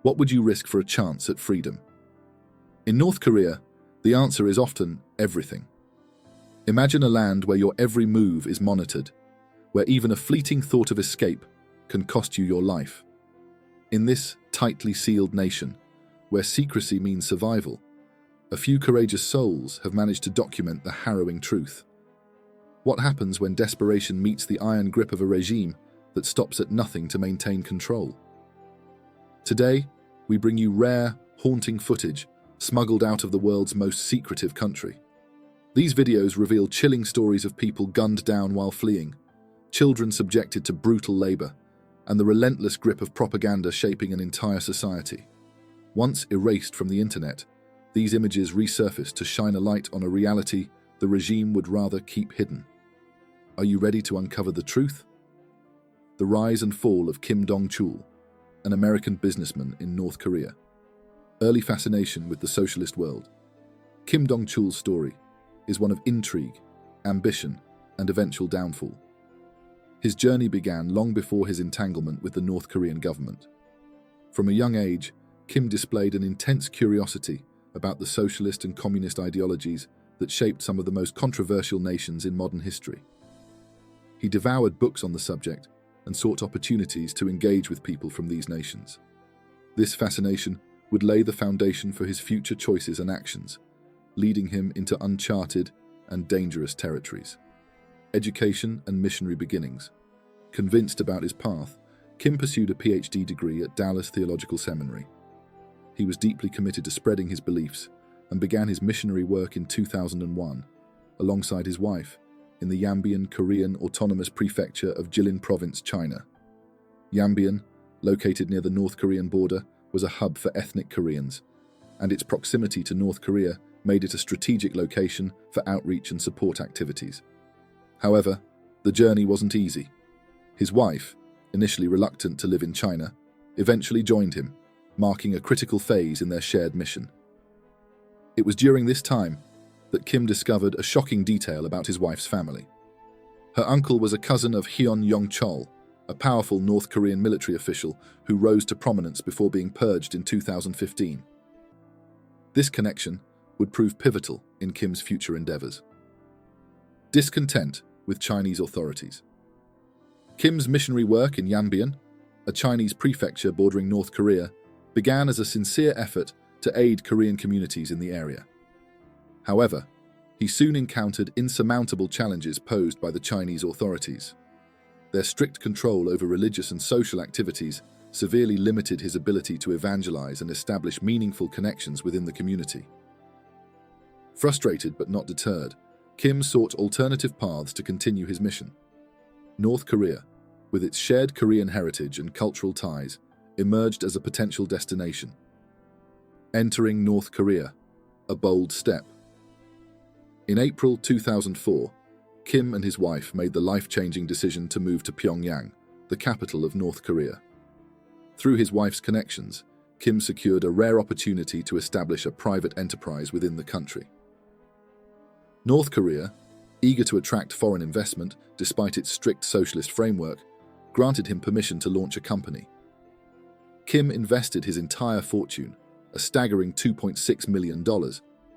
What would you risk for a chance at freedom? In North Korea, the answer is often everything. Imagine a land where your every move is monitored, where even a fleeting thought of escape can cost you your life. In this tightly sealed nation, where secrecy means survival, a few courageous souls have managed to document the harrowing truth. What happens when desperation meets the iron grip of a regime that stops at nothing to maintain control? Today, we bring you rare, haunting footage smuggled out of the world's most secretive country. These videos reveal chilling stories of people gunned down while fleeing, children subjected to brutal labor, and the relentless grip of propaganda shaping an entire society. Once erased from the internet, these images resurface to shine a light on a reality the regime would rather keep hidden. Are you ready to uncover the truth? The rise and fall of Kim Dong-chul, an American businessman in North Korea. Early fascination with the socialist world. Kim Dong-chul's story is one of intrigue, ambition, and eventual downfall. His journey began long before his entanglement with the North Korean government. From a young age, Kim displayed an intense curiosity about the socialist and communist ideologies that shaped some of the most controversial nations in modern history. He devoured books on the subject and sought opportunities to engage with people from these nations. This fascination would lay the foundation for his future choices and actions, leading him into uncharted and dangerous territories. Education and missionary beginnings. Convinced about his path, Kim pursued a PhD degree at Dallas Theological Seminary. He was deeply committed to spreading his beliefs and began his missionary work in 2001, alongside his wife, in the Yanbian Korean Autonomous Prefecture of Jilin Province, China. Yanbian, located near the North Korean border, was a hub for ethnic Koreans, and its proximity to North Korea made it a strategic location for outreach and support activities. However, the journey wasn't easy. His wife, initially reluctant to live in China, eventually joined him, marking a critical phase in their shared mission. It was during this time that Kim discovered a shocking detail about his wife's family. Her uncle was a cousin of Hyun Yong-chol, a powerful North Korean military official who rose to prominence before being purged in 2015. This connection would prove pivotal in Kim's future endeavors. Discontent with Chinese authorities. Kim's missionary work in Yanbian, a Chinese prefecture bordering North Korea, began as a sincere effort to aid Korean communities in the area. However, he soon encountered insurmountable challenges posed by the Chinese authorities. Their strict control over religious and social activities severely limited his ability to evangelize and establish meaningful connections within the community. Frustrated but not deterred, Kim sought alternative paths to continue his mission. North Korea, with its shared Korean heritage and cultural ties, emerged as a potential destination. Entering North Korea, a bold step. In April 2004, Kim and his wife made the life-changing decision to move to Pyongyang, the capital of North Korea. Through his wife's connections, Kim secured a rare opportunity to establish a private enterprise within the country. North Korea, eager to attract foreign investment despite its strict socialist framework, granted him permission to launch a company. Kim invested his entire fortune, a staggering $2.6 million,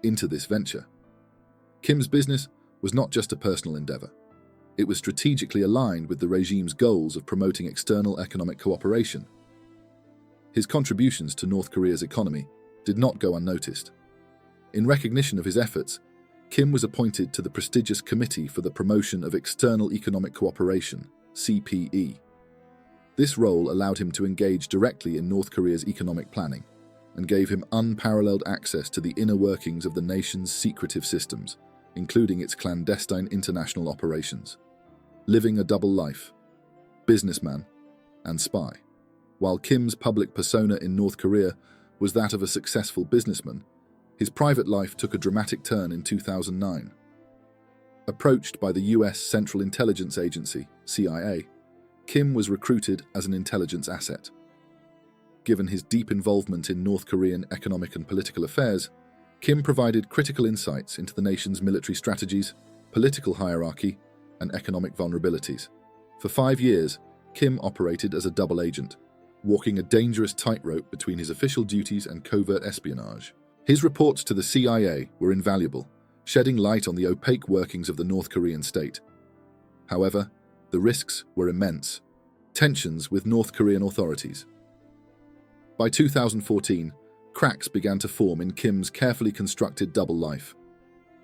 into this venture. Kim's business was not just a personal endeavor. It was strategically aligned with the regime's goals of promoting external economic cooperation. His contributions to North Korea's economy did not go unnoticed. In recognition of his efforts, Kim was appointed to the prestigious Committee for the Promotion of External Economic Cooperation, CPE. This role allowed him to engage directly in North Korea's economic planning and gave him unparalleled access to the inner workings of the nation's secretive systems, including its clandestine international operations. Living a double life, businessman and spy. While Kim's public persona in North Korea was that of a successful businessman, his private life took a dramatic turn in 2009. Approached by the US Central Intelligence Agency, CIA, Kim was recruited as an intelligence asset. Given his deep involvement in North Korean economic and political affairs, Kim provided critical insights into the nation's military strategies, political hierarchy, and economic vulnerabilities. For 5 years, Kim operated as a double agent, walking a dangerous tightrope between his official duties and covert espionage. His reports to the CIA were invaluable, shedding light on the opaque workings of the North Korean state. However, the risks were immense. Tensions with North Korean authorities. By 2014, cracks began to form in Kim's carefully constructed double life.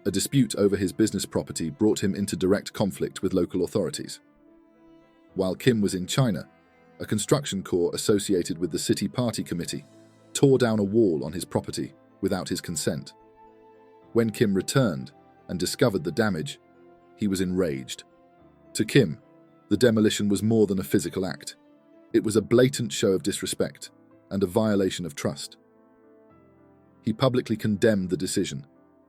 A dispute over his business property brought him into direct conflict with local authorities. While Kim was in China, a construction corps associated with the City Party Committee tore down a wall on his property without his consent. When Kim returned and discovered the damage, he was enraged. To Kim, the demolition was more than a physical act. It was a blatant show of disrespect and a violation of trust. He publicly condemned the decision,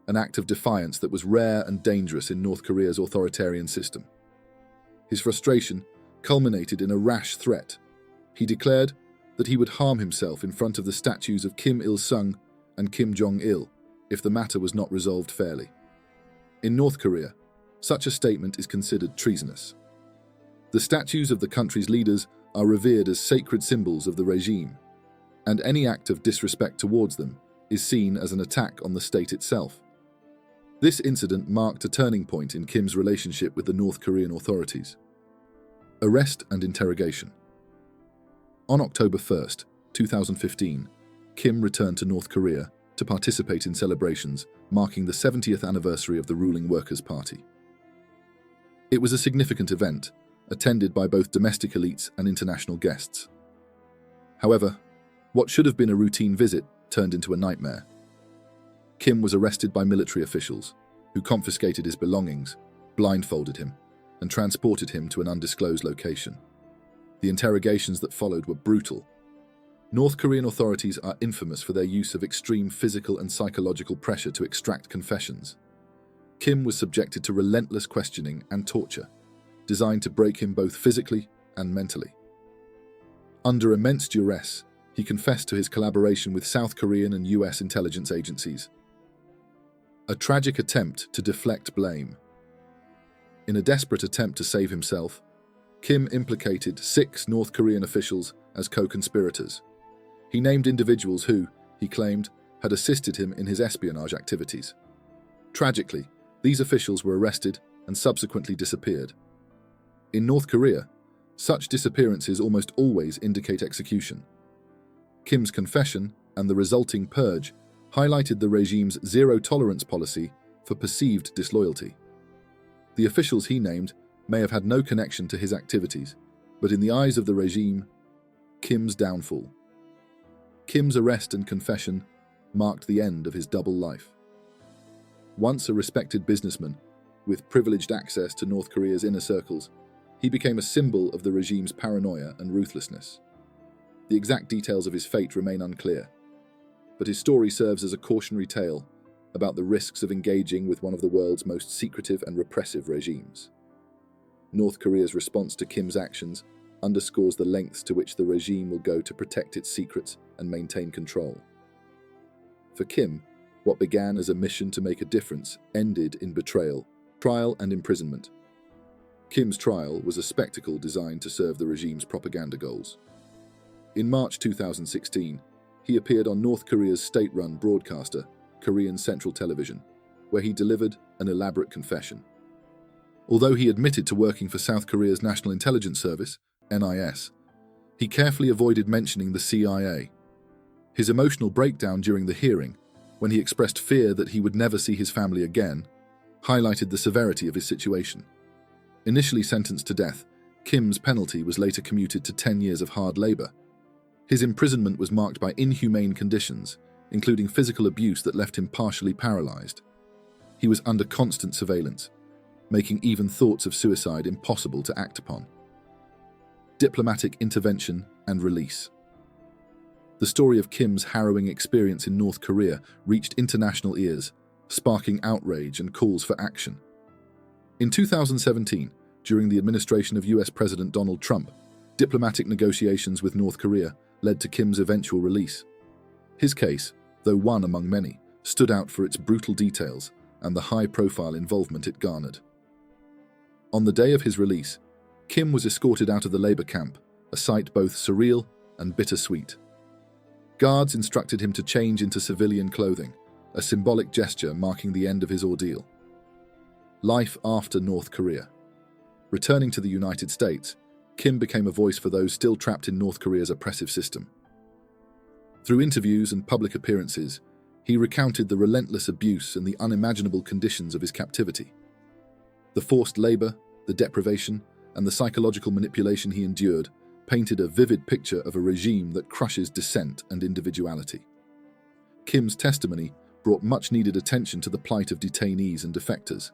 an act of defiance that was rare and dangerous in North Korea's authoritarian system. His frustration culminated in a rash threat. He declared that he would harm himself in front of the statues of Kim Il-sung and Kim Jong-il if the matter was not resolved fairly. In North Korea, such a statement is considered treasonous. The statues of the country's leaders are revered as sacred symbols of the regime, and any act of disrespect towards them is seen as an attack on the state itself. This incident marked a turning point in Kim's relationship with the North Korean authorities. Arrest and interrogation. On October 1, 2015, Kim returned to North Korea to participate in celebrations marking the 70th anniversary of the ruling Workers' Party. It was a significant event, attended by both domestic elites and international guests. However, what should have been a routine visit turned into a nightmare. Kim was arrested by military officials, who confiscated his belongings, blindfolded him, and transported him to an undisclosed location. The interrogations that followed were brutal. North Korean authorities are infamous for their use of extreme physical and psychological pressure to extract confessions. Kim was subjected to relentless questioning and torture, designed to break him both physically and mentally. Under immense duress, he confessed to his collaboration with South Korean and US intelligence agencies. A tragic attempt to deflect blame. In a desperate attempt to save himself, Kim implicated 6 North Korean officials as co-conspirators. He named individuals who, he claimed, had assisted him in his espionage activities. Tragically, these officials were arrested and subsequently disappeared. In North Korea, such disappearances almost always indicate execution. Kim's confession and the resulting purge highlighted the regime's zero-tolerance policy for perceived disloyalty. The officials he named may have had no connection to his activities, but in the eyes of the regime, Kim's downfall. Kim's arrest and confession marked the end of his double life. Once a respected businessman, with privileged access to North Korea's inner circles, he became a symbol of the regime's paranoia and ruthlessness. The exact details of his fate remain unclear, but his story serves as a cautionary tale about the risks of engaging with one of the world's most secretive and repressive regimes. North Korea's response to Kim's actions underscores the lengths to which the regime will go to protect its secrets and maintain control. For Kim, what began as a mission to make a difference ended in betrayal, trial, and imprisonment. Kim's trial was a spectacle designed to serve the regime's propaganda goals. In March 2016, he appeared on North Korea's state-run broadcaster, Korean Central Television, where he delivered an elaborate confession. Although he admitted to working for South Korea's National Intelligence Service, NIS, he carefully avoided mentioning the CIA. His emotional breakdown during the hearing, when he expressed fear that he would never see his family again, highlighted the severity of his situation. Initially sentenced to death, Kim's penalty was later commuted to 10 years of hard labor. His imprisonment was marked by inhumane conditions, including physical abuse that left him partially paralyzed. He was under constant surveillance, making even thoughts of suicide impossible to act upon. Diplomatic intervention and release. The story of Kim's harrowing experience in North Korea reached international ears, sparking outrage and calls for action. In 2017, during the administration of US President Donald Trump, diplomatic negotiations with North Korea led to Kim's eventual release. His case, though one among many, stood out for its brutal details and the high-profile involvement it garnered. On the day of his release, Kim was escorted out of the labor camp, a sight both surreal and bittersweet. Guards instructed him to change into civilian clothing, a symbolic gesture marking the end of his ordeal. Life after North Korea. Returning to the United States, Kim became a voice for those still trapped in North Korea's oppressive system. Through interviews and public appearances, he recounted the relentless abuse and the unimaginable conditions of his captivity. The forced labor, the deprivation, and the psychological manipulation he endured painted a vivid picture of a regime that crushes dissent and individuality. Kim's testimony brought much-needed attention to the plight of detainees and defectors.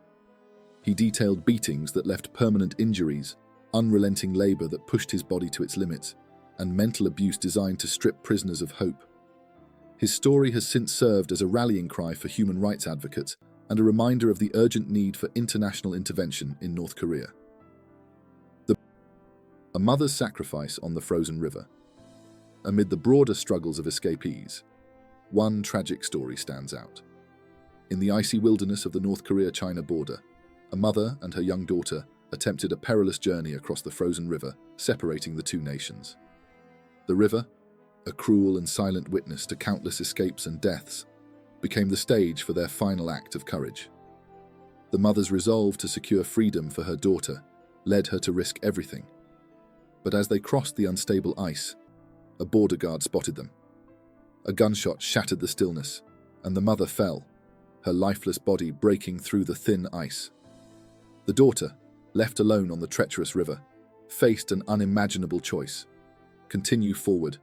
He detailed beatings that left permanent injuries, unrelenting labor that pushed his body to its limits, and mental abuse designed to strip prisoners of hope. His story has since served as a rallying cry for human rights advocates and a reminder of the urgent need for international intervention in North Korea. A mother's sacrifice on the frozen river. Amid the broader struggles of escapees, one tragic story stands out. In the icy wilderness of the North Korea-China border, a mother and her young daughter attempted a perilous journey across the frozen river, separating the two nations. The river, a cruel and silent witness to countless escapes and deaths, became the stage for their final act of courage. The mother's resolve to secure freedom for her daughter led her to risk everything. But as they crossed the unstable ice, a border guard spotted them. A gunshot shattered the stillness, and the mother fell, her lifeless body breaking through the thin ice. The daughter, left alone on the treacherous river, faced an unimaginable choice: continue forward,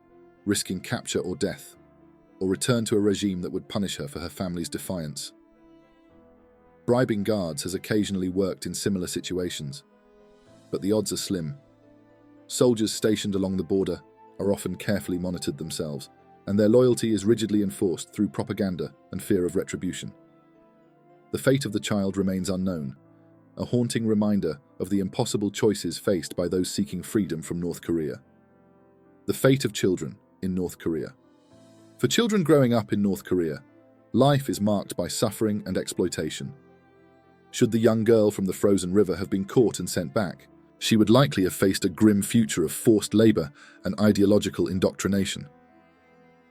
risking capture or death, or return to a regime that would punish her for her family's defiance. Bribing guards has occasionally worked in similar situations, but the odds are slim. Soldiers stationed along the border are often carefully monitored themselves, and their loyalty is rigidly enforced through propaganda and fear of retribution. The fate of the child remains unknown, a haunting reminder of the impossible choices faced by those seeking freedom from North Korea. The fate of children in North Korea. For children growing up in North Korea, life is marked by suffering and exploitation. Should the young girl from the frozen river have been caught and sent back, she would likely have faced a grim future of forced labor and ideological indoctrination.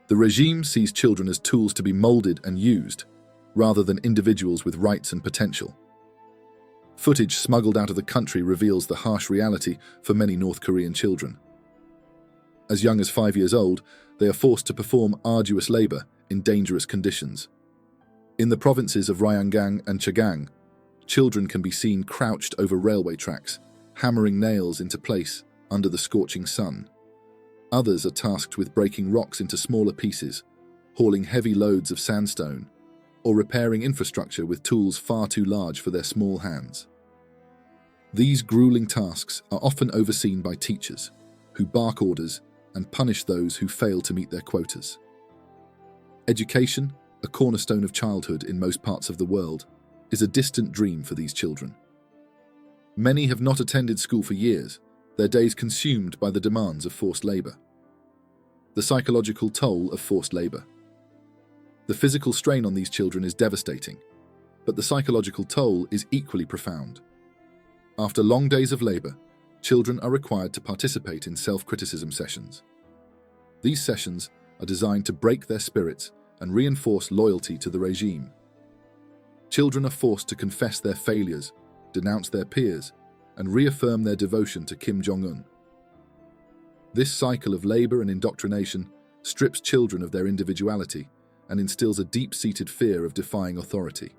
The regime sees children as tools to be molded and used, rather than individuals with rights and potential. Footage smuggled out of the country reveals the harsh reality for many North Korean children. As young as 5 years old, they are forced to perform arduous labor in dangerous conditions. In the provinces of Ryanggang and Chagang, children can be seen crouched over railway tracks, hammering nails into place under the scorching sun. Others are tasked with breaking rocks into smaller pieces, hauling heavy loads of sandstone, or repairing infrastructure with tools far too large for their small hands. These grueling tasks are often overseen by teachers, who bark orders and punish those who fail to meet their quotas. Education, a cornerstone of childhood in most parts of the world, is a distant dream for these children. Many have not attended school for years, their days consumed by the demands of forced labor. The psychological toll of forced labor. The physical strain on these children is devastating, but the psychological toll is equally profound. After long days of labor, children are required to participate in self-criticism sessions. These sessions are designed to break their spirits and reinforce loyalty to the regime. Children are forced to confess their failures, denounce their peers, and reaffirm their devotion to Kim Jong-un. This cycle of labor and indoctrination strips children of their individuality and instills a deep-seated fear of defying authority.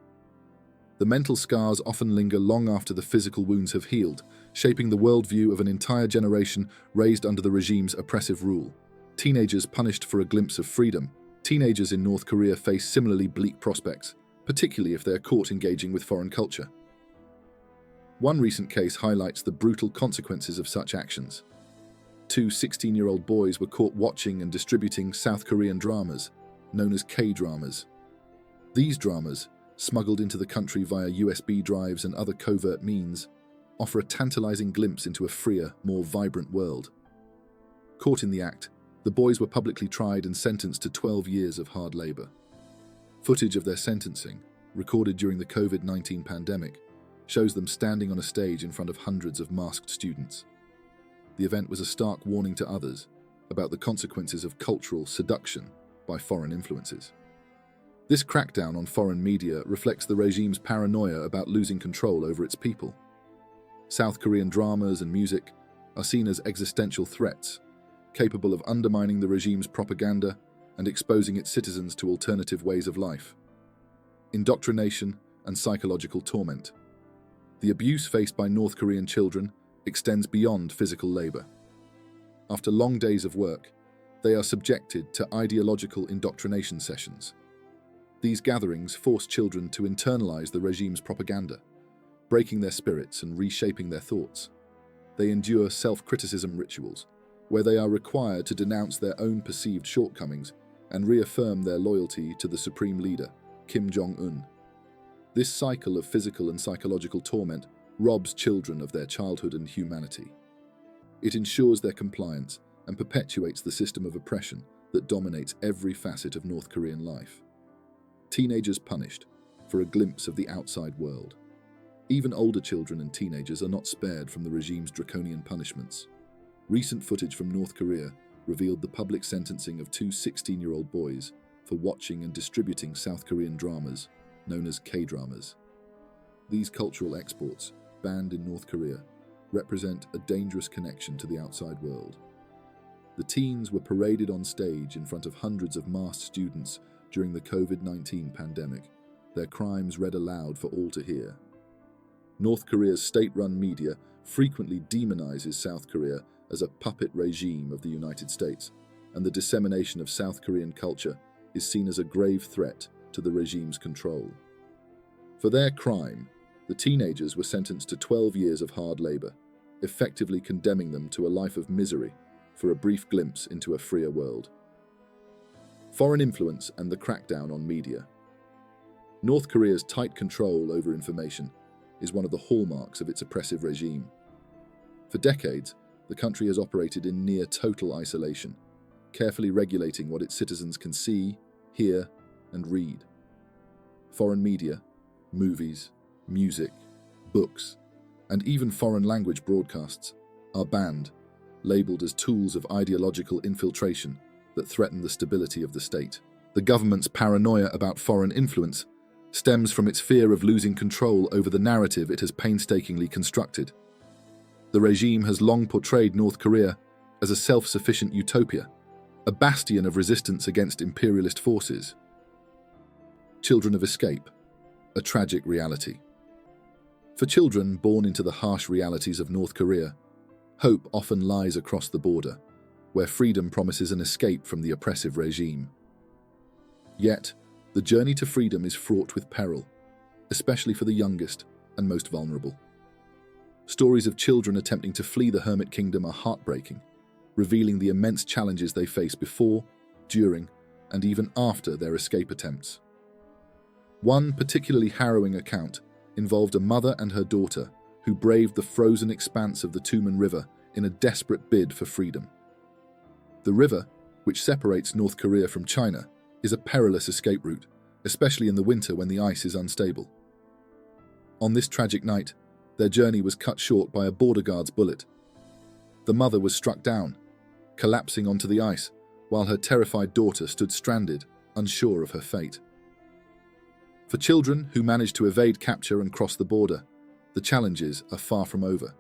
The mental scars often linger long after the physical wounds have healed, shaping the worldview of an entire generation raised under the regime's oppressive rule. Teenagers punished for a glimpse of freedom. Teenagers in North Korea face similarly bleak prospects, particularly if they are caught engaging with foreign culture. One recent case highlights the brutal consequences of such actions. 2 16-year-old boys were caught watching and distributing South Korean dramas, known as K-dramas. These dramas, smuggled into the country via USB drives and other covert means, offer a tantalizing glimpse into a freer, more vibrant world. Caught in the act, the boys were publicly tried and sentenced to 12 years of hard labor. Footage of their sentencing, recorded during the COVID-19 pandemic, shows them standing on a stage in front of hundreds of masked students. The event was a stark warning to others. about the consequences of cultural seduction by foreign influences. This crackdown on foreign media reflects the regime's paranoia about losing control over its people. South Korean dramas and music are seen as existential threats, capable of undermining the regime's propaganda and exposing its citizens to alternative ways of life. Indoctrination and psychological torment. The abuse faced by North Korean children extends beyond physical labor. After long days of work, they are subjected to ideological indoctrination sessions. These gatherings force children to internalize the regime's propaganda, breaking their spirits and reshaping their thoughts. They endure self-criticism rituals, where they are required to denounce their own perceived shortcomings and reaffirm their loyalty to the supreme leader, Kim Jong-un. This cycle of physical and psychological torment robs children of their childhood and humanity. It ensures their compliance and perpetuates the system of oppression that dominates every facet of North Korean life. Teenagers punished for a glimpse of the outside world. Even older children and teenagers are not spared from the regime's draconian punishments. Recent footage from North Korea revealed the public sentencing of two 16-year-old boys for watching and distributing South Korean dramas, known as K-dramas. These cultural exports, banned in North Korea, represent a dangerous connection to the outside world. The teens were paraded on stage in front of hundreds of masked students during the COVID-19 pandemic, their crimes read aloud for all to hear. North Korea's state-run media frequently demonizes South Korea as a puppet regime of the United States, and the dissemination of South Korean culture is seen as a grave threat to the regime's control. For their crime, the teenagers were sentenced to 12 years of hard labor, effectively condemning them to a life of misery for a brief glimpse into a freer world. Foreign influence and the crackdown on media. North Korea's tight control over information is one of the hallmarks of its oppressive regime. For decades, the country has operated in near total isolation, carefully regulating what its citizens can see, hear, and read. Foreign media, movies, music, books, and even foreign language broadcasts are banned, labeled as tools of ideological infiltration that threaten the stability of the state. The government's paranoia about foreign influence stems from its fear of losing control over the narrative it has painstakingly constructed. The regime has long portrayed North Korea as a self-sufficient utopia, a bastion of resistance against imperialist forces. Children of escape, a tragic reality. For children born into the harsh realities of North Korea, hope often lies across the border, where freedom promises an escape from the oppressive regime. Yet, the journey to freedom is fraught with peril, especially for the youngest and most vulnerable. Stories of children attempting to flee the Hermit Kingdom are heartbreaking, revealing the immense challenges they face before, during, and even after their escape attempts. One particularly harrowing account involved a mother and her daughter who braved the frozen expanse of the Tumen River in a desperate bid for freedom. The river, which separates North Korea from China, is a perilous escape route, especially in the winter when the ice is unstable. On this tragic night, their journey was cut short by a border guard's bullet. The mother was struck down, collapsing onto the ice, while her terrified daughter stood stranded, unsure of her fate. For children who manage to evade capture and cross the border, the challenges are far from over.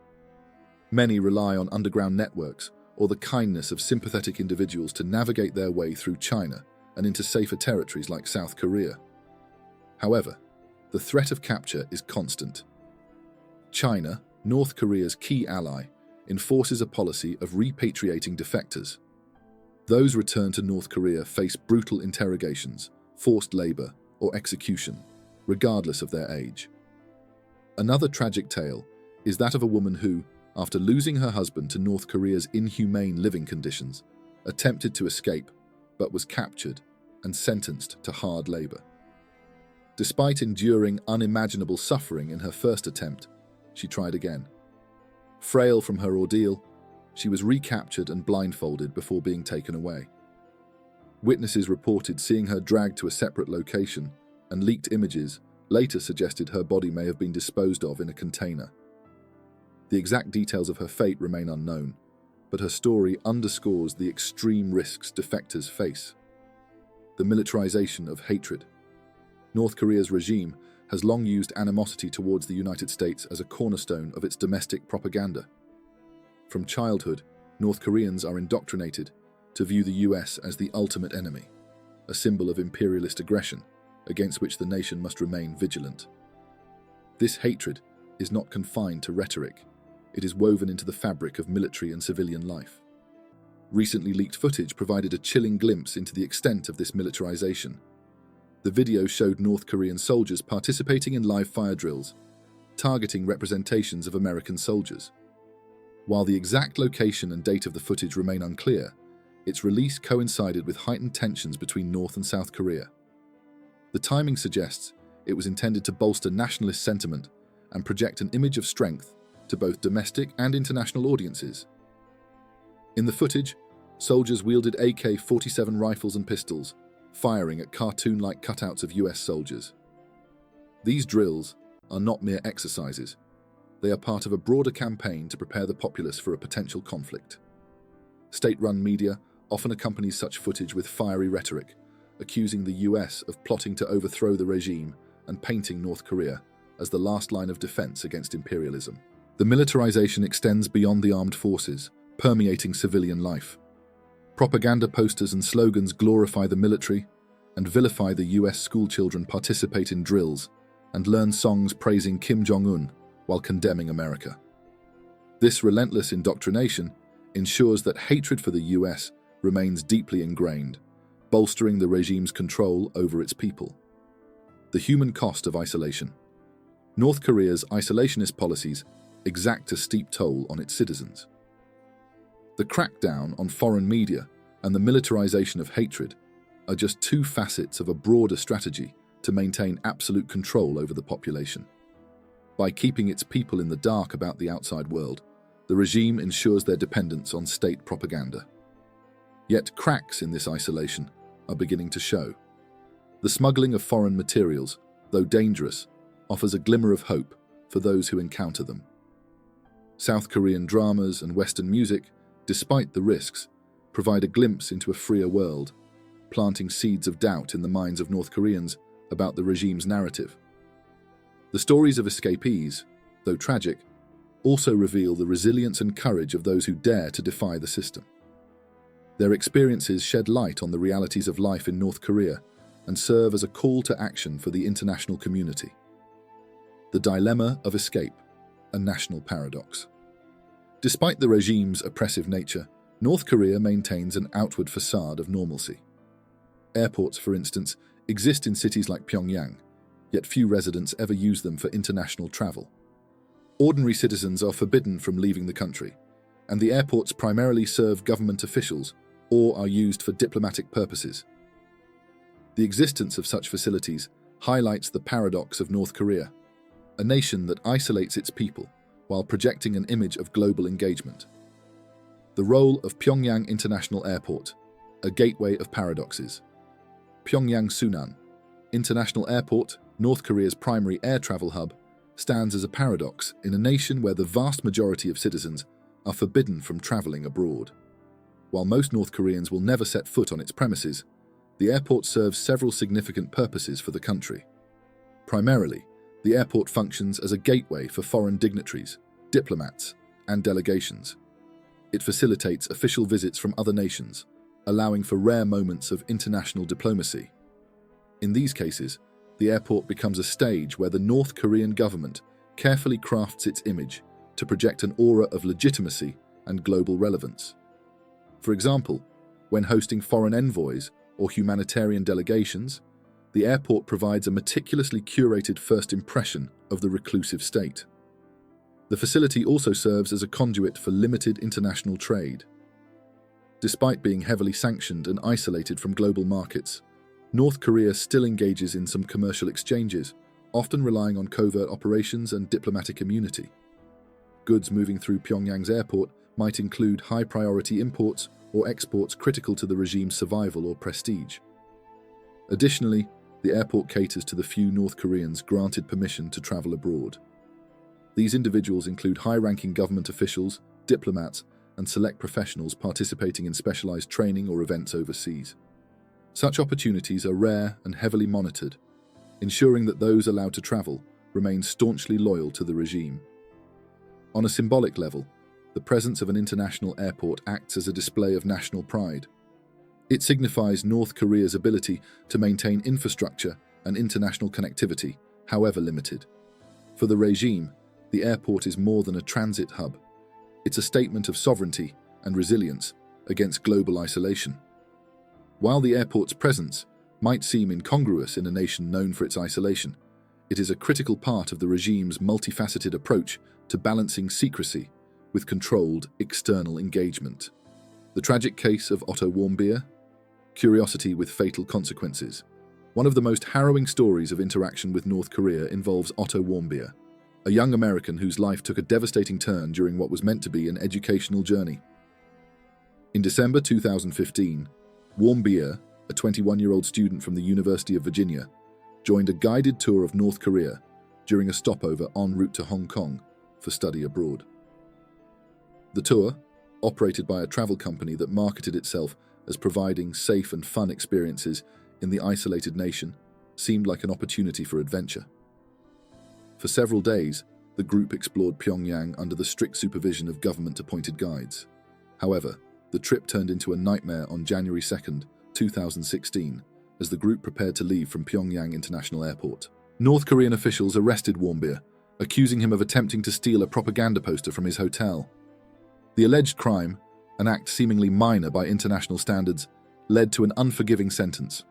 Many rely on underground networks or the kindness of sympathetic individuals to navigate their way through China and into safer territories like South Korea. However, the threat of capture is constant. China, North Korea's key ally, enforces a policy of repatriating defectors. Those returned to North Korea face brutal interrogations, forced labor, or execution, regardless of their age. Another tragic tale is that of a woman who, after losing her husband to North Korea's inhumane living conditions, attempted to escape, but was captured and sentenced to hard labor. Despite enduring unimaginable suffering in her first attempt, she tried again. Frail from her ordeal, she was recaptured and blindfolded before being taken away. Witnesses reported seeing her dragged to a separate location, and leaked images later suggested her body may have been disposed of in a container. The exact details of her fate remain unknown, but her story underscores the extreme risks defectors face. The militarization of hatred. North Korea's regime has long used animosity towards the United States as a cornerstone of its domestic propaganda. From childhood, North Koreans are indoctrinated to view the US as the ultimate enemy, a symbol of imperialist aggression against which the nation must remain vigilant. This hatred is not confined to rhetoric. It is woven into the fabric of military and civilian life. Recently leaked footage provided a chilling glimpse into the extent of this militarization. The video showed North Korean soldiers participating in live fire drills, targeting representations of American soldiers. While the exact location and date of the footage remain unclear, its release coincided with heightened tensions between North and South Korea. The timing suggests it was intended to bolster nationalist sentiment and project an image of strength to both domestic and international audiences. In the footage, soldiers wielded AK-47 rifles and pistols, firing at cartoon-like cutouts of US soldiers. These drills are not mere exercises. They are part of a broader campaign to prepare the populace for a potential conflict. State-run media often accompanies such footage with fiery rhetoric, accusing the US of plotting to overthrow the regime and painting North Korea as the last line of defense against imperialism. The militarization extends beyond the armed forces, permeating civilian life. Propaganda posters and slogans glorify the military and vilify the US schoolchildren participate in drills and learn songs praising Kim Jong-un while condemning America. This relentless indoctrination ensures that hatred for the US remains deeply ingrained, bolstering the regime's control over its people. The human cost of isolation. North Korea's isolationist policies exact a steep toll on its citizens. The crackdown on foreign media and the militarization of hatred are just two facets of a broader strategy to maintain absolute control over the population. By keeping its people in the dark about the outside world, the regime ensures their dependence on state propaganda. Yet cracks in this isolation are beginning to show. The smuggling of foreign materials, though dangerous, offers a glimmer of hope for those who encounter them. South Korean dramas and Western music, despite the risks, provide a glimpse into a freer world, planting seeds of doubt in the minds of North Koreans about the regime's narrative. The stories of escapees, though tragic, also reveal the resilience and courage of those who dare to defy the system. Their experiences shed light on the realities of life in North Korea and serve as a call to action for the international community. The dilemma of escape, a national paradox. Despite the regime's oppressive nature, North Korea maintains an outward facade of normalcy. Airports, for instance, exist in cities like Pyongyang, yet few residents ever use them for international travel. Ordinary citizens are forbidden from leaving the country, and the airports primarily serve government officials or are used for diplomatic purposes. The existence of such facilities highlights the paradox of North Korea, a nation that isolates its people while projecting an image of global engagement. The role of Pyongyang International Airport, a gateway of paradoxes. Pyongyang Sunan International Airport, North Korea's primary air travel hub, stands as a paradox in a nation where the vast majority of citizens are forbidden from traveling abroad. While most North Koreans will never set foot on its premises, the airport serves several significant purposes for the country. Primarily, the airport functions as a gateway for foreign dignitaries, diplomats, and delegations. It facilitates official visits from other nations, allowing for rare moments of international diplomacy. In these cases, the airport becomes a stage where the North Korean government carefully crafts its image to project an aura of legitimacy and global relevance. For example, when hosting foreign envoys or humanitarian delegations, the airport provides a meticulously curated first impression of the reclusive state. The facility also serves as a conduit for limited international trade. Despite being heavily sanctioned and isolated from global markets, North Korea still engages in some commercial exchanges, often relying on covert operations and diplomatic immunity. Goods moving through Pyongyang's airport might include high-priority imports or exports critical to the regime's survival or prestige. Additionally, the airport caters to the few North Koreans granted permission to travel abroad. These individuals include high-ranking government officials, diplomats, and select professionals participating in specialized training or events overseas. Such opportunities are rare and heavily monitored, ensuring that those allowed to travel remain staunchly loyal to the regime. On a symbolic level, the presence of an international airport acts as a display of national pride. It signifies North Korea's ability to maintain infrastructure and international connectivity, however limited. For the regime, the airport is more than a transit hub. It's a statement of sovereignty and resilience against global isolation. While the airport's presence might seem incongruous in a nation known for its isolation, it is a critical part of the regime's multifaceted approach to balancing secrecy with controlled external engagement. The tragic case of Otto Warmbier, curiosity with fatal consequences. One of the most harrowing stories of interaction with North Korea involves Otto Warmbier, a young American whose life took a devastating turn during what was meant to be an educational journey. In December 2015, Warmbier, a 21-year-old student from the University of Virginia, joined a guided tour of North Korea during a stopover en route to Hong Kong for study abroad. The tour, operated by a travel company that marketed itself as providing safe and fun experiences in the isolated nation, seemed like an opportunity for adventure. For several days, the group explored Pyongyang under the strict supervision of government-appointed guides. However, the trip turned into a nightmare on January 2, 2016, as the group prepared to leave from Pyongyang International Airport. North Korean officials arrested Warmbier, accusing him of attempting to steal a propaganda poster from his hotel. The alleged crime, an act seemingly minor by international standards, led to an unforgiving sentence.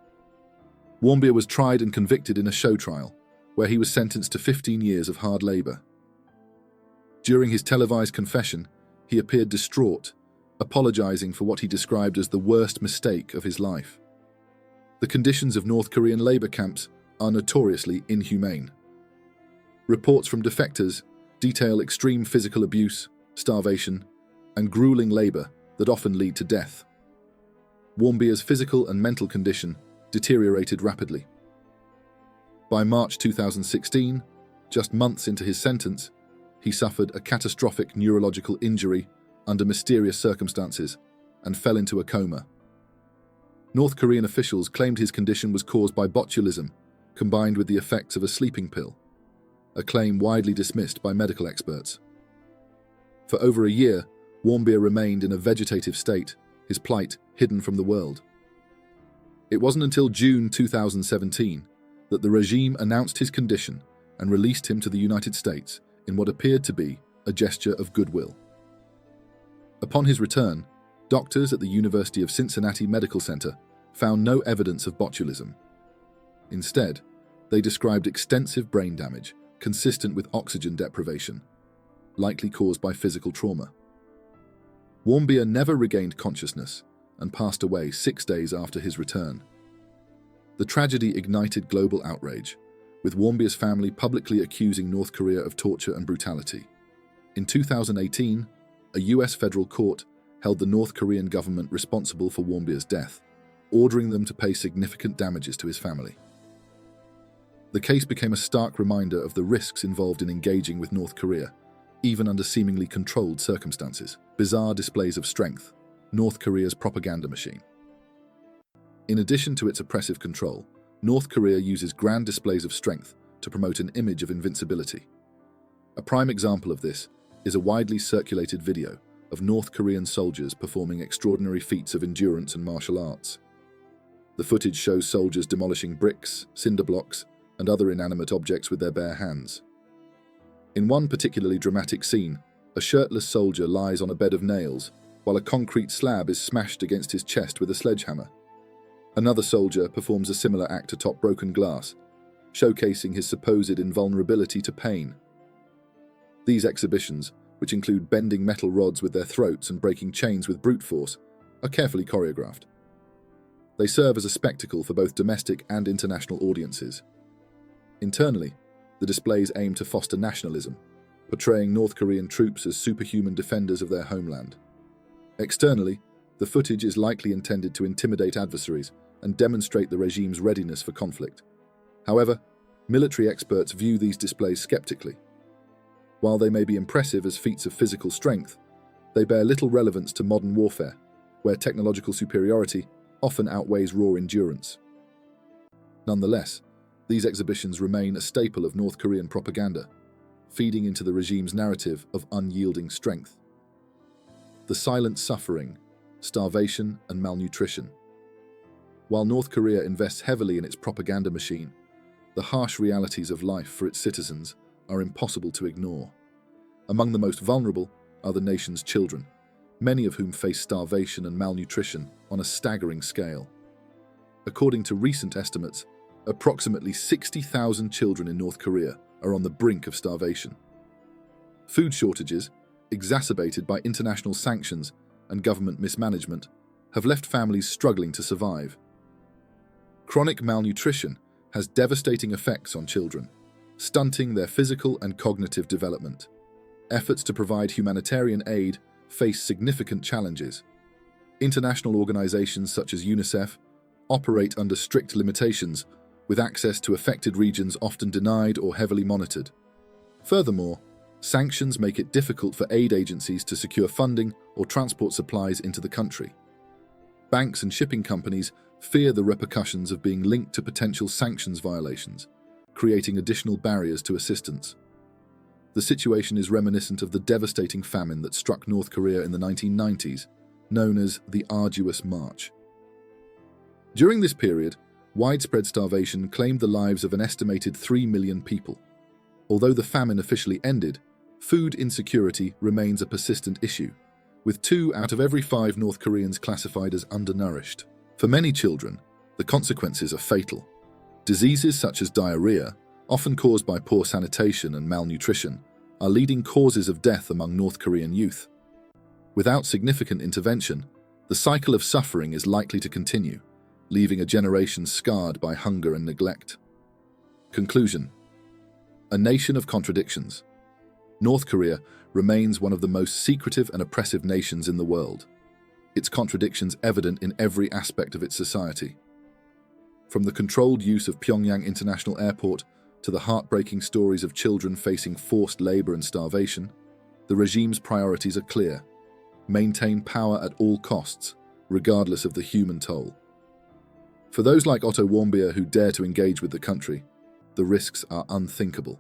Warmbier was tried and convicted in a show trial, where he was sentenced to 15 years of hard labor. During his televised confession, he appeared distraught, apologizing for what he described as the worst mistake of his life. The conditions of North Korean labor camps are notoriously inhumane. Reports from defectors detail extreme physical abuse, starvation, and grueling labor that often lead to death. Warmbier's physical and mental condition deteriorated rapidly. By March 2016, just months into his sentence, he suffered a catastrophic neurological injury under mysterious circumstances and fell into a coma. North Korean officials claimed his condition was caused by botulism, combined with the effects of a sleeping pill, a claim widely dismissed by medical experts. For over a year, Warmbier remained in a vegetative state, his plight hidden from the world. It wasn't until June 2017 that the regime announced his condition and released him to the United States in what appeared to be a gesture of goodwill. Upon his return, doctors at the University of Cincinnati Medical Center found no evidence of botulism. Instead, they described extensive brain damage consistent with oxygen deprivation, likely caused by physical trauma. Warmbier never regained consciousness and passed away 6 days after his return. The tragedy ignited global outrage, with Warmbier's family publicly accusing North Korea of torture and brutality. In 2018, a US federal court held the North Korean government responsible for Warmbier's death, ordering them to pay significant damages to his family. The case became a stark reminder of the risks involved in engaging with North Korea, even under seemingly controlled circumstances. Bizarre displays of strength, North Korea's propaganda machine. In addition to its oppressive control, North Korea uses grand displays of strength to promote an image of invincibility. A prime example of this is a widely circulated video of North Korean soldiers performing extraordinary feats of endurance and martial arts. The footage shows soldiers demolishing bricks, cinder blocks, and other inanimate objects with their bare hands. In one particularly dramatic scene, a shirtless soldier lies on a bed of nails while a concrete slab is smashed against his chest with a sledgehammer. Another soldier performs a similar act atop broken glass, showcasing his supposed invulnerability to pain. These exhibitions, which include bending metal rods with their throats and breaking chains with brute force, are carefully choreographed. They serve as a spectacle for both domestic and international audiences. Internally, the displays aim to foster nationalism, portraying North Korean troops as superhuman defenders of their homeland. Externally, the footage is likely intended to intimidate adversaries and demonstrate the regime's readiness for conflict. However, military experts view these displays skeptically. While they may be impressive as feats of physical strength, they bear little relevance to modern warfare, where technological superiority often outweighs raw endurance. Nonetheless, these exhibitions remain a staple of North Korean propaganda, feeding into the regime's narrative of unyielding strength. The silent suffering, starvation, and malnutrition. While North Korea invests heavily in its propaganda machine, the harsh realities of life for its citizens are impossible to ignore. Among the most vulnerable are the nation's children, many of whom face starvation and malnutrition on a staggering scale. According to recent estimates, approximately 60,000 children in North Korea are on the brink of starvation. Food shortages, exacerbated by international sanctions and government mismanagement, have left families struggling to survive. Chronic malnutrition has devastating effects on children, stunting their physical and cognitive development. Efforts to provide humanitarian aid face significant challenges. International organizations such as UNICEF operate under strict limitations, with access to affected regions often denied or heavily monitored. Furthermore, sanctions make it difficult for aid agencies to secure funding or transport supplies into the country. Banks and shipping companies fear the repercussions of being linked to potential sanctions violations, creating additional barriers to assistance. The situation is reminiscent of the devastating famine that struck North Korea in the 1990s, known as the Arduous March. During this period, widespread starvation claimed the lives of an estimated 3 million people. Although the famine officially ended, food insecurity remains a persistent issue, with 2 out of every 5 North Koreans classified as undernourished. For many children, the consequences are fatal. Diseases such as diarrhea, often caused by poor sanitation and malnutrition, are leading causes of death among North Korean youth. Without significant intervention, the cycle of suffering is likely to continue, leaving a generation scarred by hunger and neglect. Conclusion: a nation of contradictions. North Korea remains one of the most secretive and oppressive nations in the world, its contradictions evident in every aspect of its society. From the controlled use of Pyongyang International Airport to the heartbreaking stories of children facing forced labor and starvation, the regime's priorities are clear: maintain power at all costs, regardless of the human toll. For those like Otto Warmbier who dare to engage with the country, the risks are unthinkable.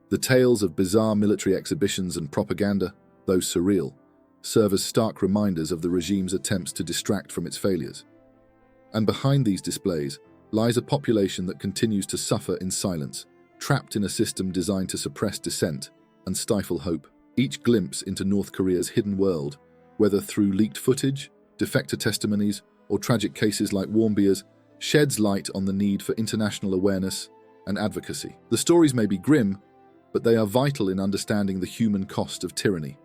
The tales of bizarre military exhibitions and propaganda, though surreal, serve as stark reminders of the regime's attempts to distract from its failures. And behind these displays lies a population that continues to suffer in silence, trapped in a system designed to suppress dissent and stifle hope. Each glimpse into North Korea's hidden world, whether through leaked footage, defector testimonies, or tragic cases like Warmbier's, sheds light on the need for international awareness and advocacy. The stories may be grim, but they are vital in understanding the human cost of tyranny.